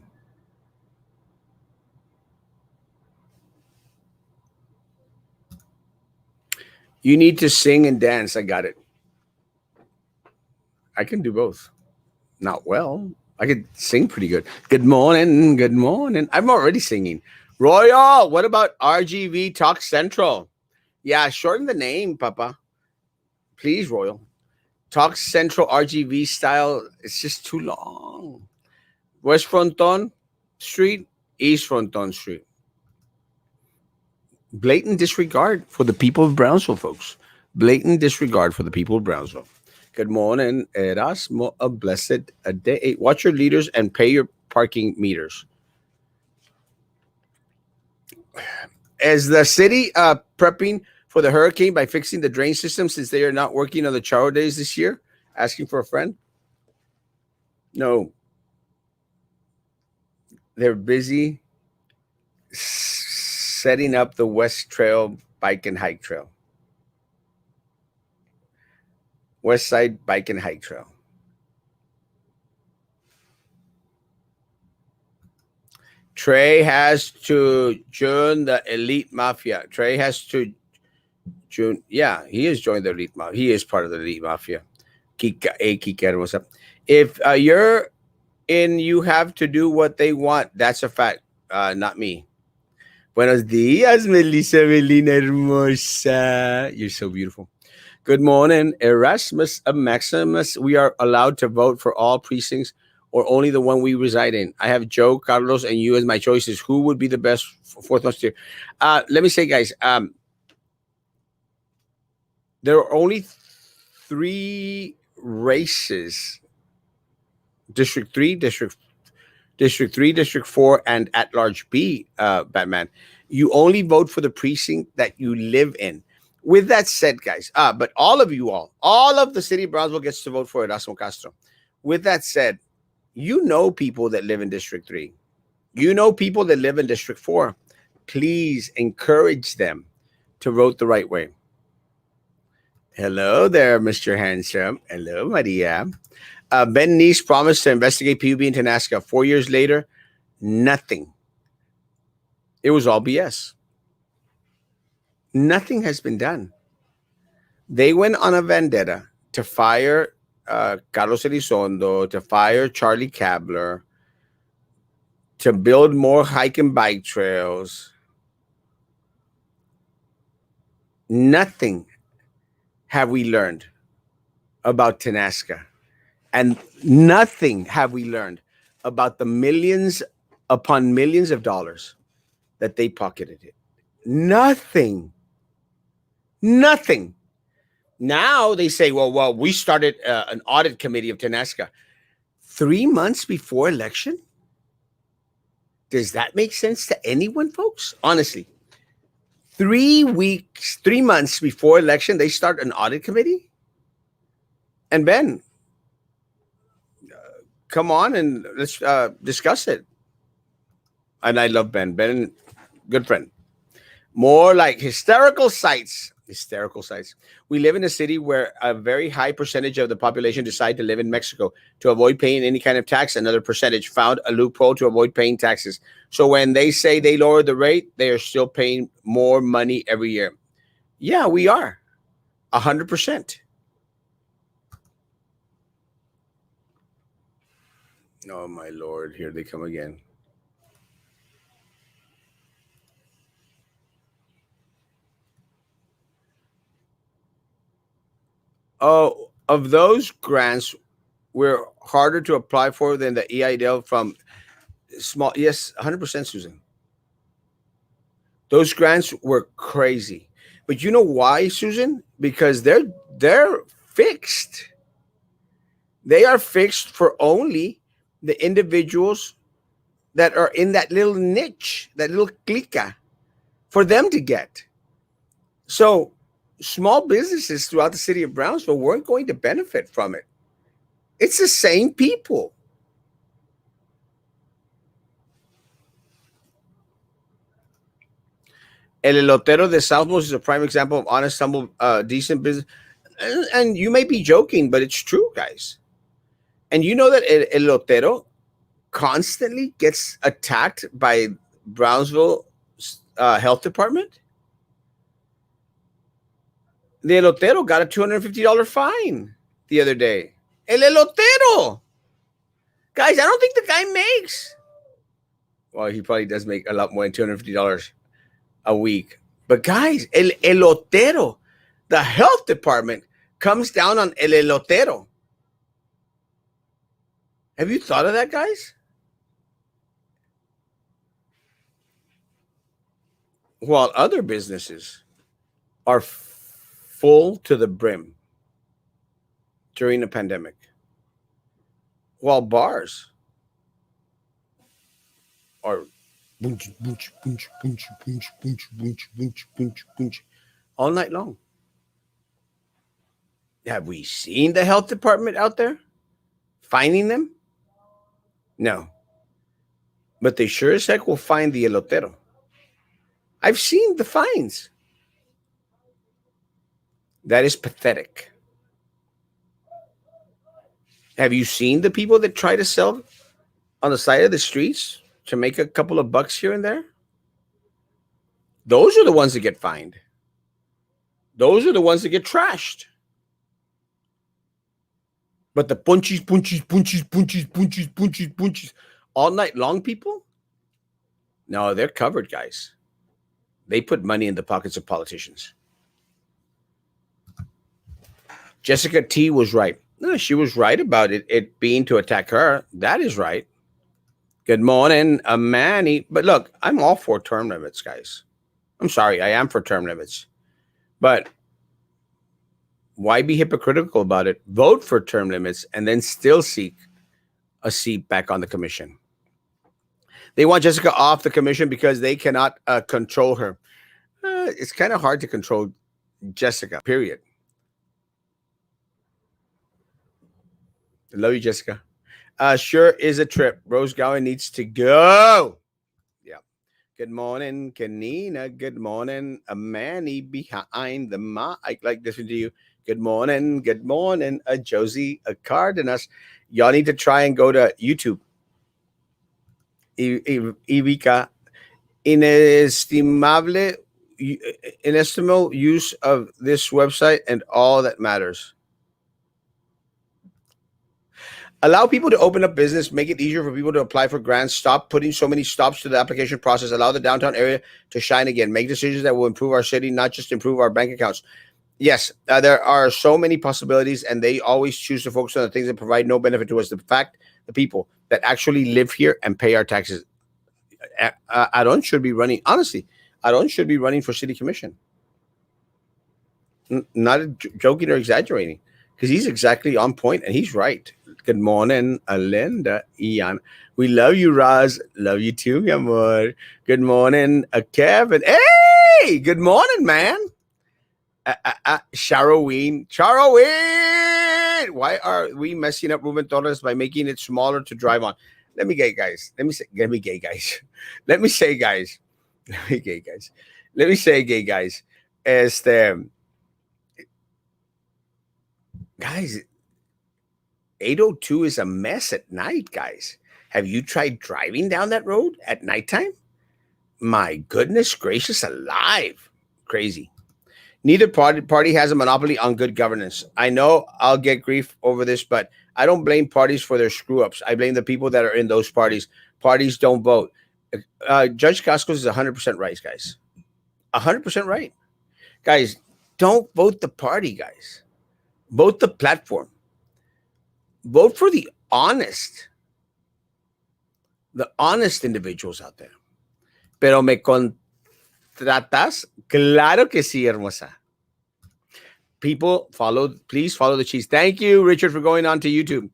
You need to sing and dance. I got it. I can do both. Not well. I could sing pretty good. Good morning. Good morning. I'm already singing. Royal, what about RGV Talk Central? Yeah, shorten the name, Papa. Please, Royal. Talk Central RGV style. It's just too long. West Fronton Street, East Fronton Street. Blatant disregard for the people of Brownsville, folks. Blatant disregard for the people of Brownsville. Good morning, Erasmo. A blessed day. Watch your leaders and pay your parking meters. Is the city prepping for the hurricane by fixing the drain system since they are not working on the shower days this year? Asking for a friend? No. They're busy setting up the West Trail bike and hike trail. West Side Bike and Hike Trail. Trey has to join the elite mafia. Trey has to join. Yeah, he has joined the elite mafia. He is part of the elite mafia. Kika, hey, Kika, what's up? If you're in, you have to do what they want. That's a fact. Not me. Buenos días, Melissa Melina Hermosa. You're so beautiful. Good morning, Erasmus Maximus. We are allowed to vote for all precincts or only the one we reside in. I have Joe, Carlos, and you as my choices. Who would be the best fourth musketeer? Let me say, guys, there are only three races: District 3, District 3, District 4, and at large B, Batman. You only vote for the precinct that you live in. With that said, guys, but all of you all of the city of Brownsville gets to vote for Erasmo Castro. With that said, you know people that live in District 3. You know people that live in District 4. Please encourage them to vote the right way. Hello there, Mr. Handsome. Hello, Maria. Ben Neese promised to investigate PUB into NASCA. 4 years later, nothing. It was all BS. Nothing has been done. They went on a vendetta to fire Carlos Elizondo, to fire Charlie Kabler, to build more hike and bike trails. Nothing have we learned about Tenasca. And nothing have we learned about the millions upon millions of dollars that they pocketed it. Nothing. Nothing. Now they say, well, we started an audit committee of Tenasca 3 months before election. Does that make sense to anyone, folks? Honestly, 3 weeks, 3 months before election, they start an audit committee. And Ben, come on and let's discuss it. And I love Ben. Ben, good friend. More like hysterical sites. Hysterical sites. We live in a city where a very high percentage of the population decide to live in Mexico to avoid paying any kind of tax. Another percentage found a loophole to avoid paying taxes. So when they say they lowered the rate, they are still paying more money every year. Yeah, we are. 100%. Oh, my Lord. Here they come again. Oh, of those grants, were harder to apply for than the EIDL from small. Yes, 100%, Susan. Those grants were crazy. But you know why, Susan? Because they're fixed. They are fixed for only the individuals that are in that little niche, that little clica, for them to get. So small businesses throughout the city of Brownsville weren't going to benefit from it. It's the same people. El Elotero de Southmost is a prime example of honest, humble, decent business. And you may be joking, but it's true, guys. And you know that El Elotero constantly gets attacked by Brownsville Health Department. The Elotero got a $250 fine the other day. El Elotero! Guys, I don't think the guy makes. Well, he probably does make a lot more than $250 a week. But guys, El Elotero, the health department comes down on El Elotero. Have you thought of that, guys? While other businesses are full to the brim during the pandemic, while bars are all night long. Have we seen the health department out there finding them? No. But they sure as heck will find the elotero. I've seen the fines. That is pathetic. Have you seen the people that try to sell on the side of the streets to make a couple of bucks here and there? Those are the ones that get fined. Those are the ones that get trashed. But the punches, all night long, people, no, they're covered, guys. They put money in the pockets of politicians. Jessica T was right. No, she was right about it being to attack her. That is right. Good morning, Manny. But look, I'm all for term limits, guys. I'm sorry, I am for term limits. But why be hypocritical about it? Vote for term limits and then still seek a seat back on the commission. They want Jessica off the commission because they cannot control her. It's kind of hard to control Jessica, period. Love you, Jessica. Sure is a trip. Rose Gowan needs to go. Yeah. Good morning, Kanina. Good morning, Manny behind the mic. I like listening to you. Good morning, Josie, Cardenas. Y'all need to try and go to YouTube. Ivica, inestimable use of this website and all that matters. Allow people to open up business, make it easier for people to apply for grants, stop putting so many stops to the application process, allow the downtown area to shine again, make decisions that will improve our city, not just improve our bank accounts. Yes, there are so many possibilities, and they always choose to focus on the things that provide no benefit to us. The people that actually live here and pay our taxes. Aaron should be running, honestly, Aaron should be running for city commission. Not joking or exaggerating, because he's exactly on point and he's right. Good morning, Alinda, Ian. We love you, Roz. Love you too, mi amor. Good morning, Kevin. Hey, good morning, man. Charoween. Why are we messing up Ruben Torres by making it smaller to drive on? Let me say, guys. Let me say, guys. Let me say, gay guys. Guys, 802 is a mess at night, guys. Have you tried driving down that road at nighttime? My goodness gracious alive. Crazy. Neither party has a monopoly on good governance. I know I'll get grief over this, but I don't blame parties for their screw-ups. I blame the people that are in those parties. Parties don't vote. Judge Cascos is 100% right, guys. 100% right. Guys, don't vote the party, guys. Vote the platform. Vote for the honest individuals out there. Pero me contratas? Claro que sí, hermosa. People, please follow the cheese. Thank you, Richard, for going on to YouTube.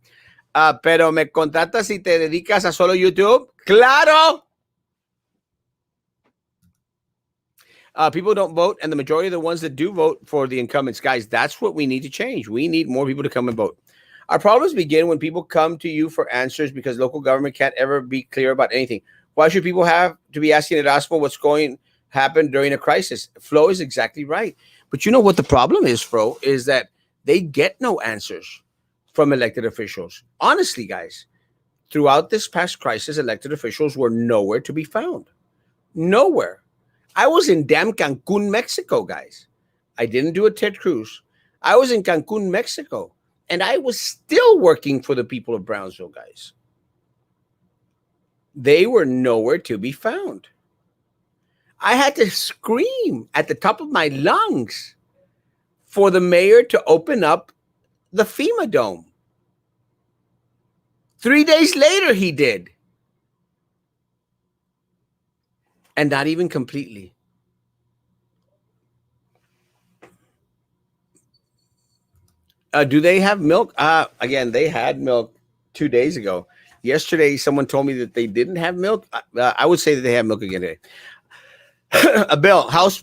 Pero me contratas si te dedicas a solo YouTube? Claro. People don't vote, and the majority of the ones that do vote for the incumbents. Guys, that's what we need to change. We need more people to come and vote. Our problems begin when people come to you for answers because local government can't ever be clear about anything. Why should people have to be asking Erasmo what's going to happen during a crisis? Flo is exactly right. But you know what the problem is, Flo, is that they get no answers from elected officials. Honestly, guys, throughout this past crisis, elected officials were nowhere to be found. Nowhere. I was in damn Cancun, Mexico, guys. I didn't do a Ted Cruz. I was in Cancun, Mexico. And I was still working for the people of Brownsville, guys. They were nowhere to be found. I had to scream at the top of my lungs for the mayor to open up the FEMA dome. 3 days later, he did. And not even completely. Do they have milk? Again, they had milk 2 days ago. Yesterday, someone told me that they didn't have milk. I would say that they have milk again today. A bill, House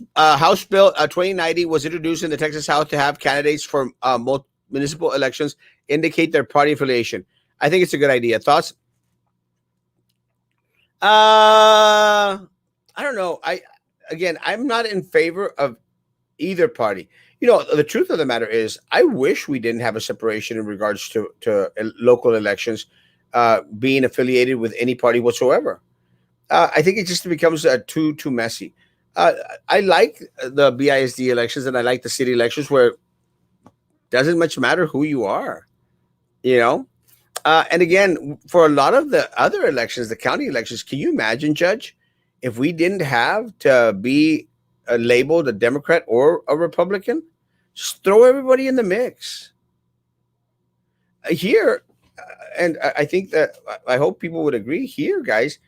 Bill 2090 was introduced in the Texas House to have candidates for municipal elections indicate their party affiliation. I think it's a good idea. Thoughts? I don't know. I'm not in favor of either party. The truth of the matter is, I wish we didn't have a separation in regards to local elections, being affiliated with any party whatsoever. I think it just becomes too messy. Uh, I like the BISD elections, and I like the city elections where it doesn't much matter who you are. You know, and again, for a lot of the other elections, the county elections, can you imagine, Judge, if we didn't have to be labeled a Democrat or a Republican? Just throw everybody in the mix. Here, and I think that I hope people would agree here, guys.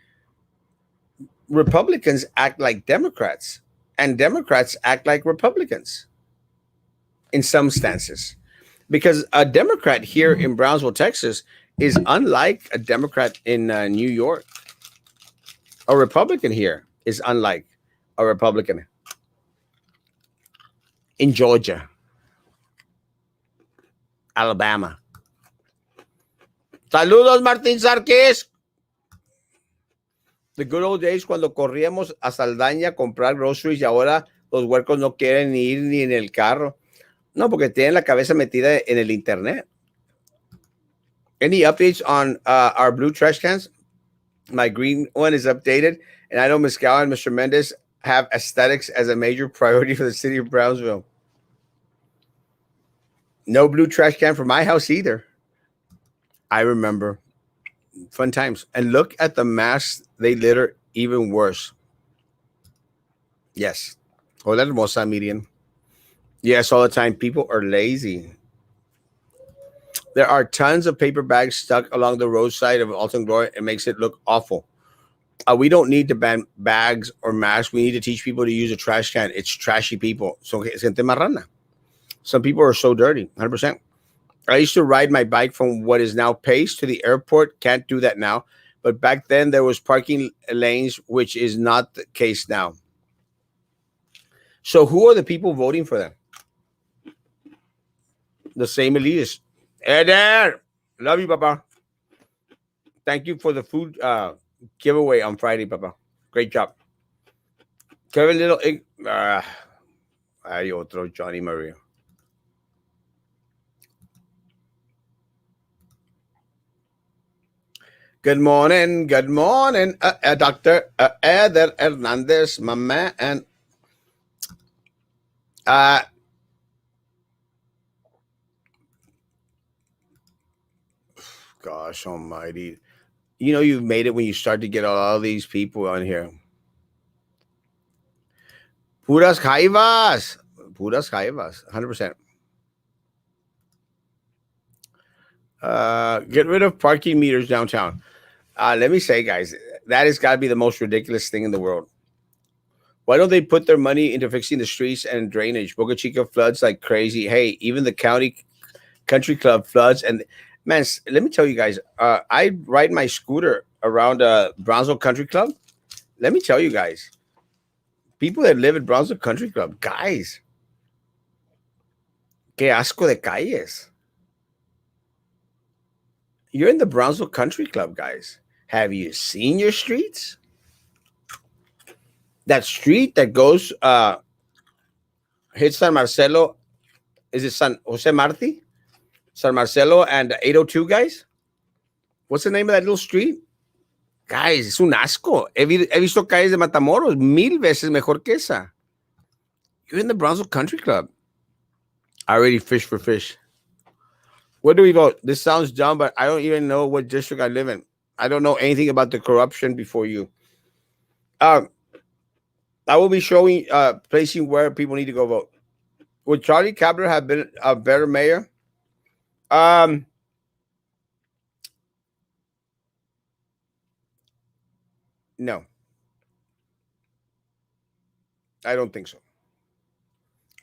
Republicans act like Democrats, and Democrats act like Republicans in some stances. Because a Democrat here in Brownsville, Texas, is unlike a Democrat in New York. A Republican here is unlike a Republican in Georgia, Alabama. Saludos, Martín Sarkis. The good old days cuando corríamos a Saldaña a comprar groceries y ahora los huercos no quieren ir ni en el carro. No, porque tienen la cabeza metida en el internet. Any updates on our blue trash cans? My green one is updated, and I know Mescal and Mr. Mendez have aesthetics as a major priority for the city of Brownsville. No blue trash can for my house either. I remember fun times. And look at the masks they litter, even worse. Yes. Hola hermosa, Miriam. Yes, all the time. People are lazy. There are tons of paper bags stuck along the roadside of Alton Glory. It makes it look awful. We don't need to ban bags or masks. We need to teach people to use a trash can. It's trashy people. So gente marrana. Some people are so dirty. 100%. I used to ride my bike from what is now Pace to the airport. Can't do that now. But back then there was parking lanes, which is not the case now. So who are the people voting for them? The same elitists. Hey there. Love you, Papa. Thank you for the food giveaway on Friday, Papa. Great job. Kevin Little. Hay otro Johnny Maria. Good morning. Good morning, Dr. Eder Hernandez, my man. And gosh almighty. You've made it when you start to get all these people on here. Puras jaivas. Puras jaivas. 100%. Get rid of parking meters downtown. Let me say, guys, that has got to be the most ridiculous thing in the world. Why don't they put their money into fixing the streets and drainage? Boca Chica floods like crazy. Hey, even the county country club floods. And man, let me tell you guys, I ride my scooter around Brownsville Country Club. Let me tell you guys, people that live at Brownsville Country Club, guys, que asco de calles. You're in the Brownsville Country Club, guys. Have you seen your streets? That street that goes hits San Marcelo, is it San Jose Marti? San Marcelo and 802, guys? What's the name of that little street? Guys, es un asco. He visto calles de Matamoros 1000 veces mejor que esa. You're in the Brownsville Country Club. I already fish for fish. Where do we vote? This sounds dumb, but I don't even know what district I live in. I don't know anything about the corruption before you. I will be showing, placing where people need to go vote. Would Charlie Kabler have been a better mayor? No. I don't think so.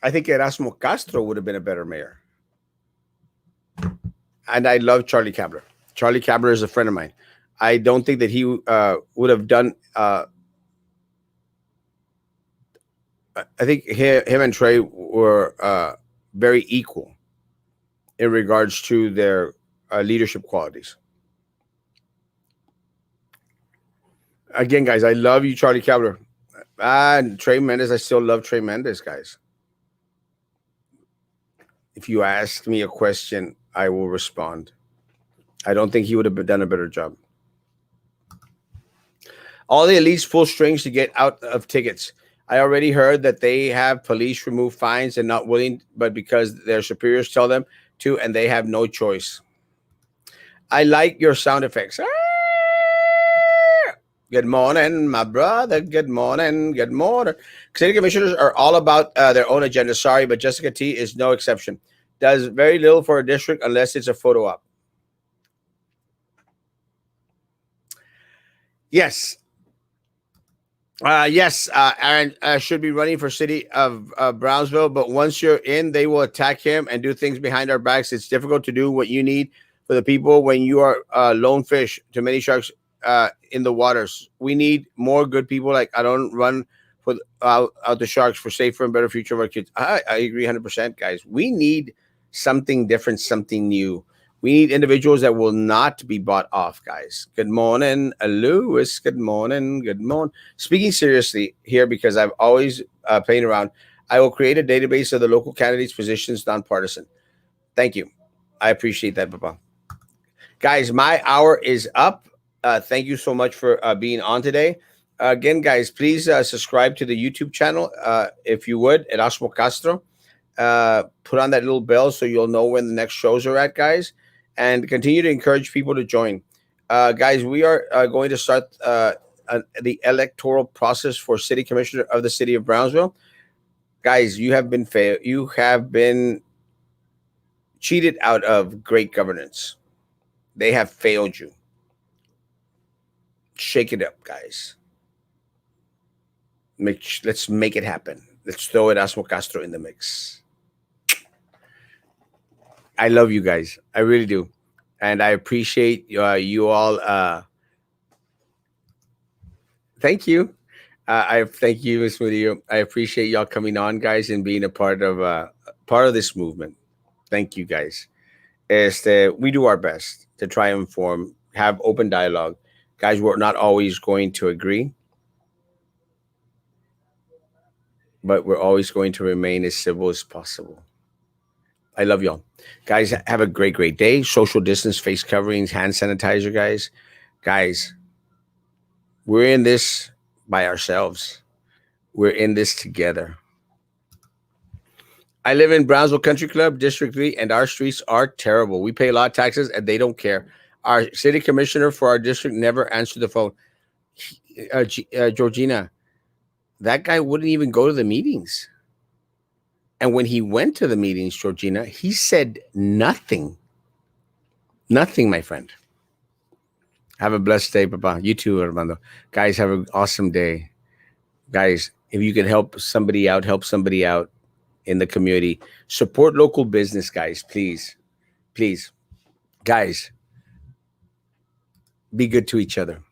I think Erasmo Castro would have been a better mayor. And I love Charlie Kabler. Charlie Kabler is a friend of mine. I don't think that he would have done. I think him and Trey were very equal in regards to their leadership qualities. Again, guys, I love you, Charlie Kabler. And Trey Mendez, I still love Trey Mendez, guys. If you ask me a question, I will respond. I don't think he would have done a better job. All the elites pull strings to get out of tickets. I already heard that they have police remove fines and not willing, but because their superiors tell them to, and they have no choice. I like your sound effects. Good morning, my brother. Good morning. Good morning. City commissioners are all about their own agenda. Sorry, but Jessica T is no exception. Does very little for a district unless it's a photo op. Yes. Yes, Aaron should be running for city of Brownsville, but once you're in, they will attack him and do things behind our backs. It's difficult to do what you need for the people when you are lone fish. Too many sharks in the waters. We need more good people. Like I don't run for out the sharks for safer and better future of our kids. I agree 100%, guys. We need something different, something new. We need individuals that will not be bought off, guys. Good morning, Lewis. Good morning. Good morning. Speaking seriously here, because I've always playing around, I will create a database of the local candidates' positions, nonpartisan. Thank you. I appreciate that, Papa. Guys, my hour is up. Thank you so much for being on today. Again, guys, please subscribe to the YouTube channel if you would, Erasmo Castro. Put on that little bell so you'll know when the next shows are at, guys, and continue to encourage people to join. Guys, we are going to start the electoral process for city commissioner of the city of Brownsville. Guys, you have been you have been cheated out of great governance. They have failed you. Shake it up, guys. Let's make it happen. Let's throw Erasmo Castro in the mix. I love you guys. I really do. And I appreciate you all. Thank you. I thank you, Miss Murillo. I appreciate y'all coming on, guys, and being a part of this movement. Thank you, guys. We do our best to try and inform, have open dialogue. Guys, we're not always going to agree, but we're always going to remain as civil as possible. I love y'all. Guys, have a great, great day. Social distance, face coverings, hand sanitizer, guys. Guys, we're in this by ourselves. We're in this together. I live in Brownsville Country Club, District 3, and our streets are terrible. We pay a lot of taxes, and they don't care. Our city commissioner for our district never answered the phone. Georgina, that guy wouldn't even go to the meetings. And when he went to the meetings, Georgina, he said nothing. Nothing, my friend. Have a blessed day, Papa. You too, Armando. Guys, have an awesome day. Guys, if you can help somebody out in the community. Support local business, guys, please. Please. Guys, be good to each other.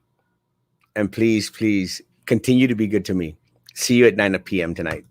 And please, please continue to be good to me. See you at 9 p.m. tonight.